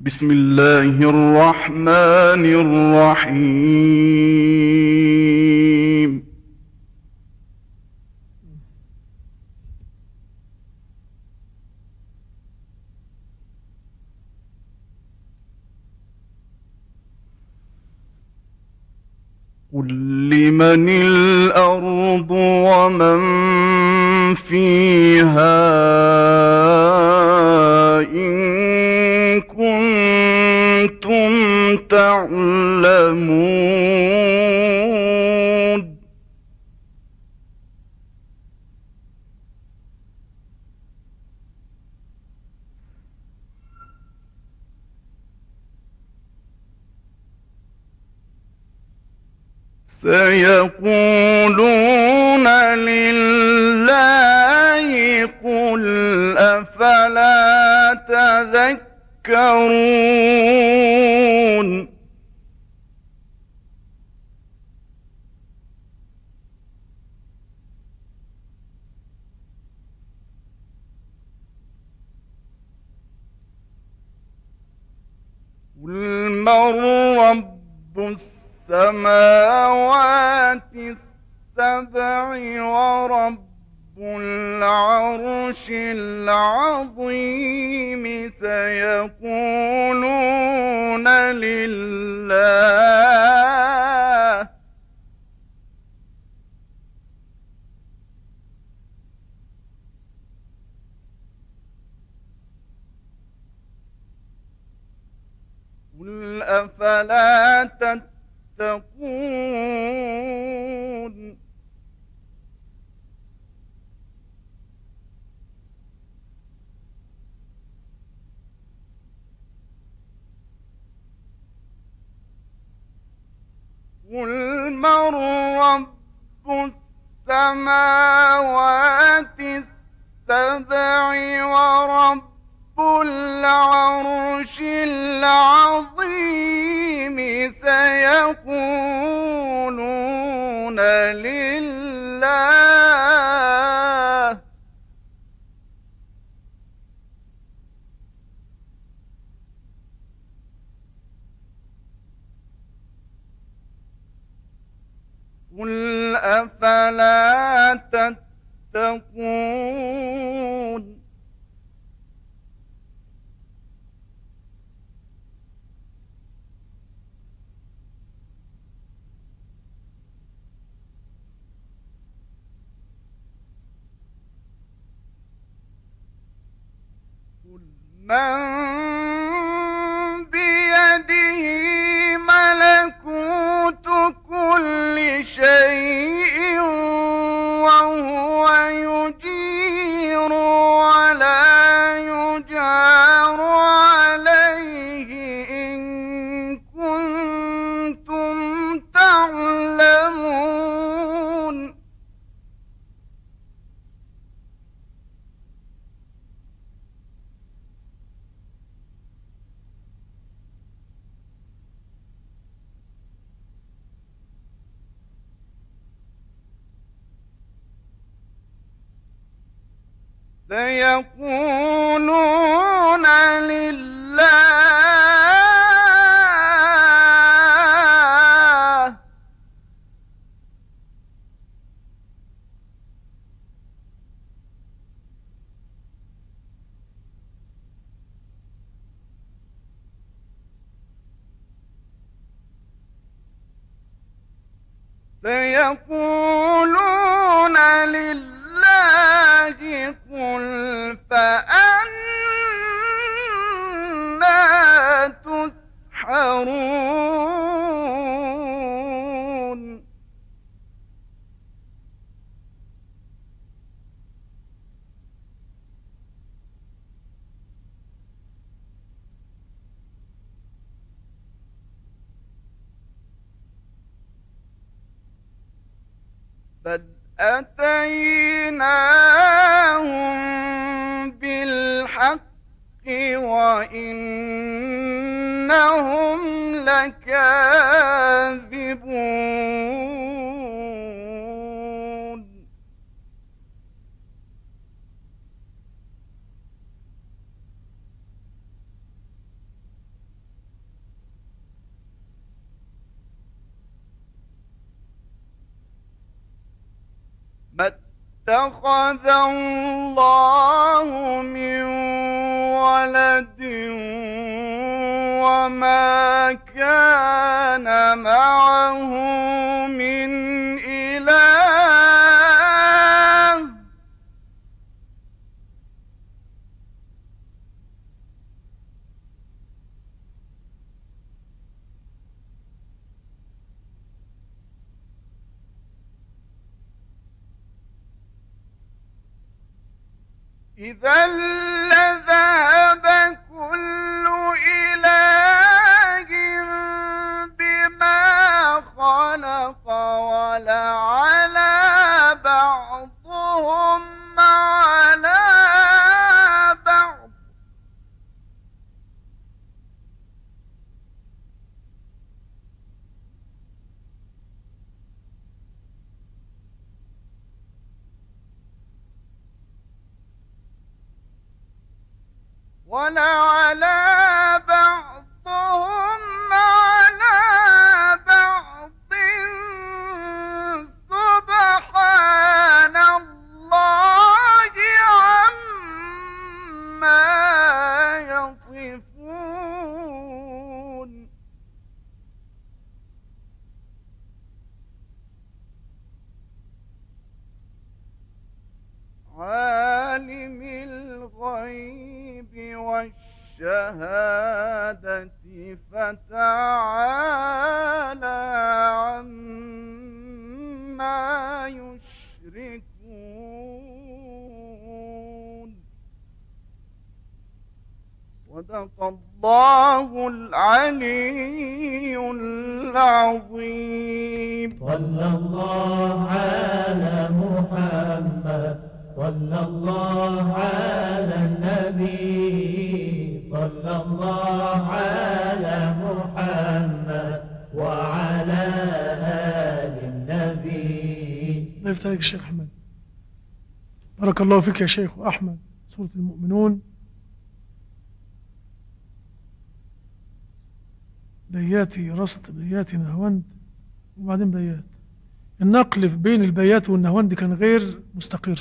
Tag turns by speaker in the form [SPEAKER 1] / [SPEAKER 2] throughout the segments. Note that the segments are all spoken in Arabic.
[SPEAKER 1] بسم الله الرحمن الرحيم. قل لمن الأرض ومن فيها إن كنتم تعلمون. سيقولون لله قل أفلا تذكرون. قل من رب السماوات السبع ورب العرش العظيم سيقولون لله. قل أفلا تتقون. قل من رب السماوات السبع ورب العرش العظيم سيقولون لله. قل أفلا تتقون. قل من بيده ملكوت كل شيء وهو يجير ولا يجار عليه إن كنتم تعلمون. سيقولون لله. سيقولون لله قل فأنى تسحرون. بل أتيناهم بالحق وإنهم لكاذبون. اتخذ الله من ولد وما كان معه من إله إذا لذهب كل إله بما خلق ولعلى بعضهم على بعض ولعلى بعضهم على بعض سبحان الله عما يصفون عالم الغيب والشهادة فتعالى عما يشركون صدق الله العلي العظيم.
[SPEAKER 2] صلى الله على محمد صلى الله على النبي صلى الله على محمد وعلى آل النبي.
[SPEAKER 3] الله يفتح عليك الشيخ أحمد، بارك الله فيك يا شيخ أحمد. سورة المؤمنون بياتي رصد بياتي نهوند وبعدين بيات. النقل بين البيات والنهوند كان غير مستقر.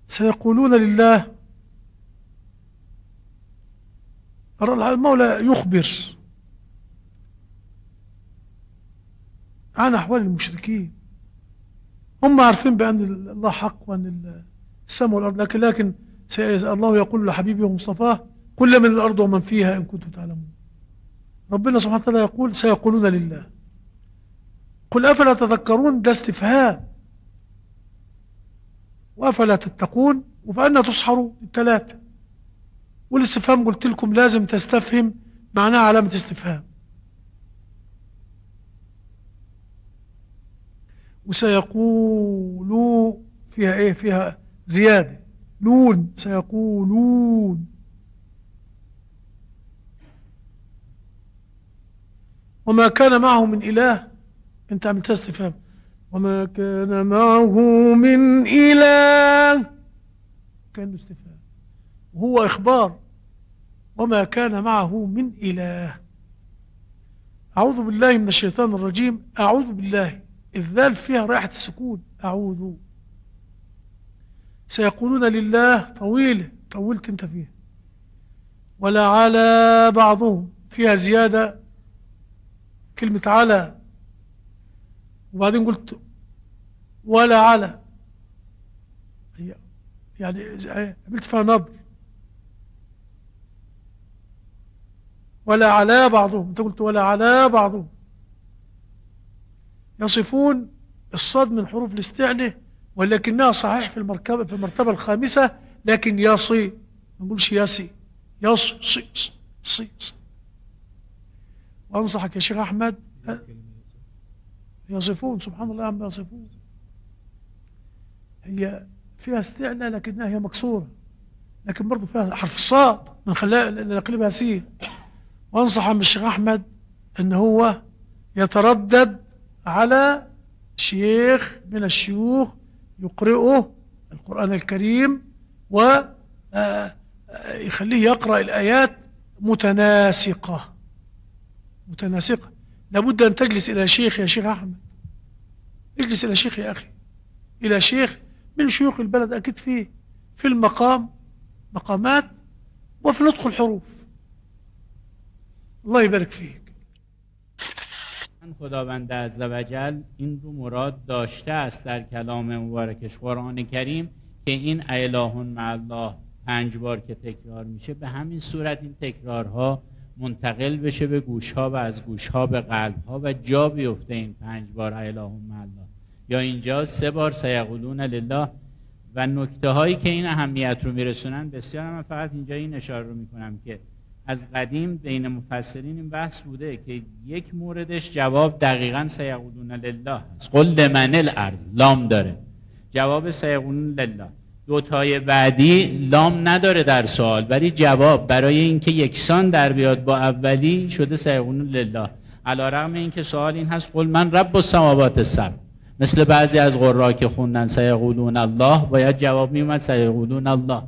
[SPEAKER 3] سيقولون لله، المولى يخبر عن أحوال المشركين. هم عارفين بأن الله حق وأن السماء والأرض، لكن الله يقول لحبيبه ومصطفاه كل من الأرض ومن فيها إن كنتم تعلمون. ربنا سبحانه وتعالى يقول سيقولون لله. قل أفلا تذكرون، ده استفهام. وأفلا تتقون وفأنا تصحروا، الثلاثة. والاستفهام قلت لكم لازم تستفهم معناها علامة استفهام. وسيقولوا فيها ايه؟ فيها زيادة، لون. سيقولون. وما كان معه من إله، انت عملت استفهام. وما كان معه من إله كان استفهام وهو إخبار. وما كان معه من إله. أعوذ بالله من الشيطان الرجيم. أعوذ بالله، الذال فيها راحة السكون. أعوذ. سيقولون لله، طويلة، طولت انت فيها. ولا على بعضهم، فيها زيادة كلمة على، وبعدين قلت ولا على، يعني عملت فيها نبر. ولا على بعضهم، انت قلت ولا على بعضهم. يصفون الصاد من حروف الاستعلاء، ولكنها صحيح في المرتبة الخامسة، لكن يصي، ما نقولش يسي، يصي صي. وأنصحك يا شيخ أحمد، يصفون سبحان الله عما يصفون، هي فيها استعلاء لكنها هي مكسورة، لكن برضو فيها حرف الصاد نقلبها سين. وأنصح من الشيخ أحمد أن هو يتردد على شيخ من الشيوخ يقرئه القرآن الكريم ويخليه يقرأ الآيات متناسقة. لابد أن تجلس إلى شيخ يا شيخ أحمد اجلس إلى شيخ يا أخي، إلى شيخ من شيوخ البلد. أكيد في المقام مقامات وفي نطق الحروف. الله يبارك فيك.
[SPEAKER 4] خداوند عزوجل این رو مراد داشته است در کلام مبارکش قرآن کریم که این الهون مع الله 5 بار که تکرار میشه به همین صورت این تکرارها منتقل بشه به گوشها و از گوشها به قلبها و جا بیفته این 5 بار الهون مع الله. یا اینجا 3 بار سیقولون لله. و نکته هایی که این اهمیت رو میرسونن بسیار. من فقط اینجا این اشاره رو میکنم که از قدیم بین مفسرین این بحث بوده که یک موردش جواب دقیقاً سیقولون لله است. قل لمن الارض لام داره، جواب سیقولون لله. 2 تای بعدی لام نداره در سوال، ولی جواب برای اینکه یکسان در بیاد با اولی شده سیقولون لله. علیرغم اینکه سوال این هست قل من رب السماوات السبع، مثل بعضی از قرا که خوندن سیقولون الله باید جواب میومد سیقولون الله،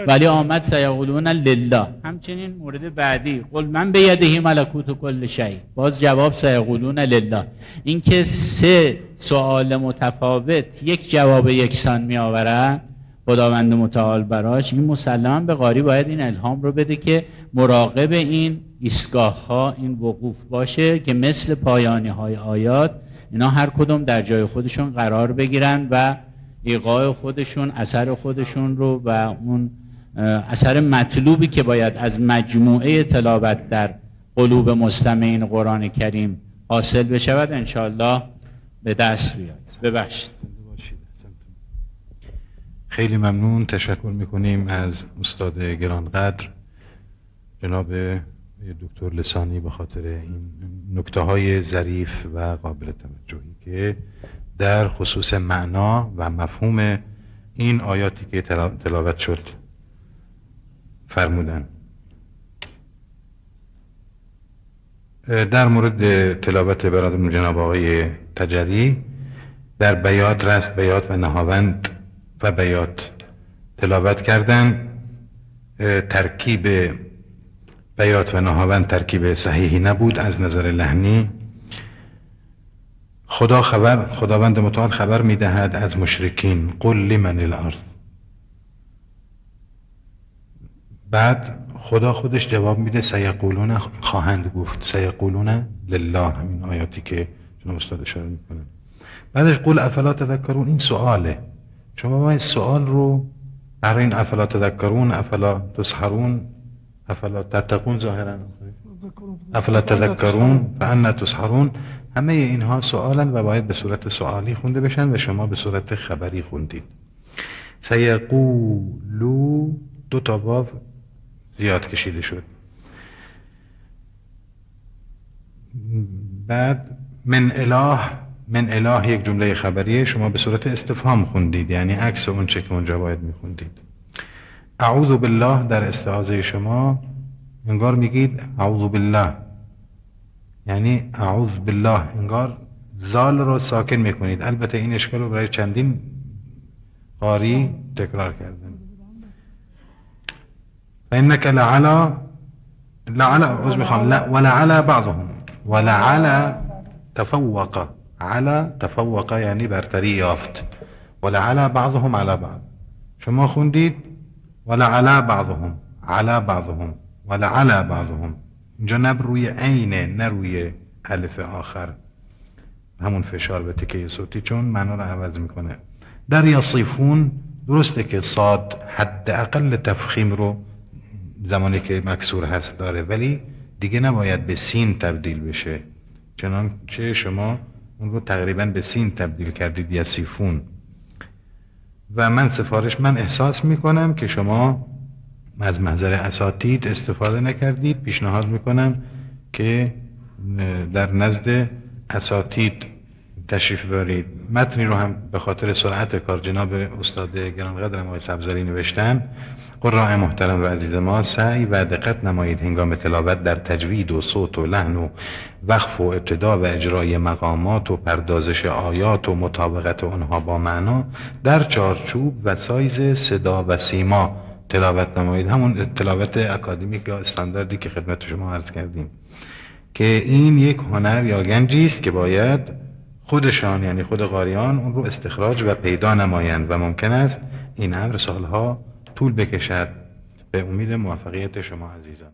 [SPEAKER 4] ولی آمد سیقولون لله. همچنین مورد بعدی قل من بیده ملکوت کل شیء، باز جواب سیقولون لله. این که 3 سوال متفاوت یک جواب یکسان می آورن خداوند متعال براش، این مسلما به قاری باید این الهام رو بده که مراقب این ایستگاه ها این وقوف باشه که مثل پایانی های آیات اینا هر کدوم در جای خودشون قرار بگیرن و ایقاع خودشون اثر خودشون رو و اون اثر مطلوبی که باید از مجموعه تلاوت در قلوب مستمعین قرآن کریم حاصل بشود انشاءالله به دست بیاد. ببخشید.
[SPEAKER 5] خیلی ممنون، تشکر میکنیم از استاد گرانقدر جناب دکتر لسانی به خاطر این نکته های ظریف و قابل توجهی که در خصوص معنا و مفهوم این آیاتی که تلاوت شد فرمودن. در مورد تلاوت برادرم جناب آقای تجری در بیات، رست بیات و نهاوند و بیات تلاوت کردن. ترکیب بیات و نهاوند ترکیب صحیحی نبود از نظر لحنی. خداوند متعال خبر میدهد از مشرکین قل لمن الارض، بعد خدا خودش جواب میده سیقولون، خواهند گفت سیقولون لله، همین آیاتی که جناب استاد اشاره میکنن. بعدش قل افلا تذکرون، این سواله. شما باید سوال رو برای این افلا تذکرون، افلا تسحرون، افلا تتقون، ظاهرا افلا تذکرون فانا تسحرون، همه اینها سوالن و باید به صورت سوالی خونده بشن و شما به صورت خبری خوندید. سیقولو 2 تا واو زیاد کشیده شد. بعد من اله یک جمله خبریه، شما به صورت استفهام خوندید، یعنی عکس اون چه که اونجا باید میخوندید. اعوذ بالله در استعاذه شما انگار میگید اعوذ بالله، یعنی اعوذ بالله، انگار زال رو ساکن میکنید. البته این اشکال رو برای چندین قاری تکرار کردن. فإنك لعلى ولعلى بعضهم ولعلى تفوق یعنی برتری یافت. ولعلى بعضهم على بعض، شما خوندید ولعلى بعضهم على بعضهم ولعلى بعضهم، اینجا نه روی عینه نه روی الف آخر، همون فشار به تکه صوتی چون معنا رو عوض میکنه. در یصیفون درسته که صاد حداقل تفخیم رو زمانی که مکسور هست داره، ولی دیگه نباید به سین تبدیل بشه، چنانچه شما اون رو تقریبا به سین تبدیل کردید، یصیفون. و من احساس میکنم که شما از محضر اساتید استفاده نکردید. پیشنهاد میکنم که در نزد اساتید تشریف ببرید. متنی رو هم به خاطر سرعت کار جناب استاد گرانقدرم آقای سبزاری نوشتن. قراء محترم و عزیز ما، سعی و دقت نمایید هنگام تلاوت در تجوید و صوت و لحن و وقف و ابتدا و اجرای مقامات و پردازش آیات و مطابقت آنها با معنا در چارچوب و سایز صدا و سیما تلاوت نمایید. همون تلاوت اکادمیک یا استانداردی که خدمت شما عرض کردیم که این یک هنر یا گنجی است که باید خودشان یعنی خود قاریان اون رو استخراج و پیدا نمایند و ممکن است این امر سالها طول بکشد. به امید موفقیت شما عزیزان.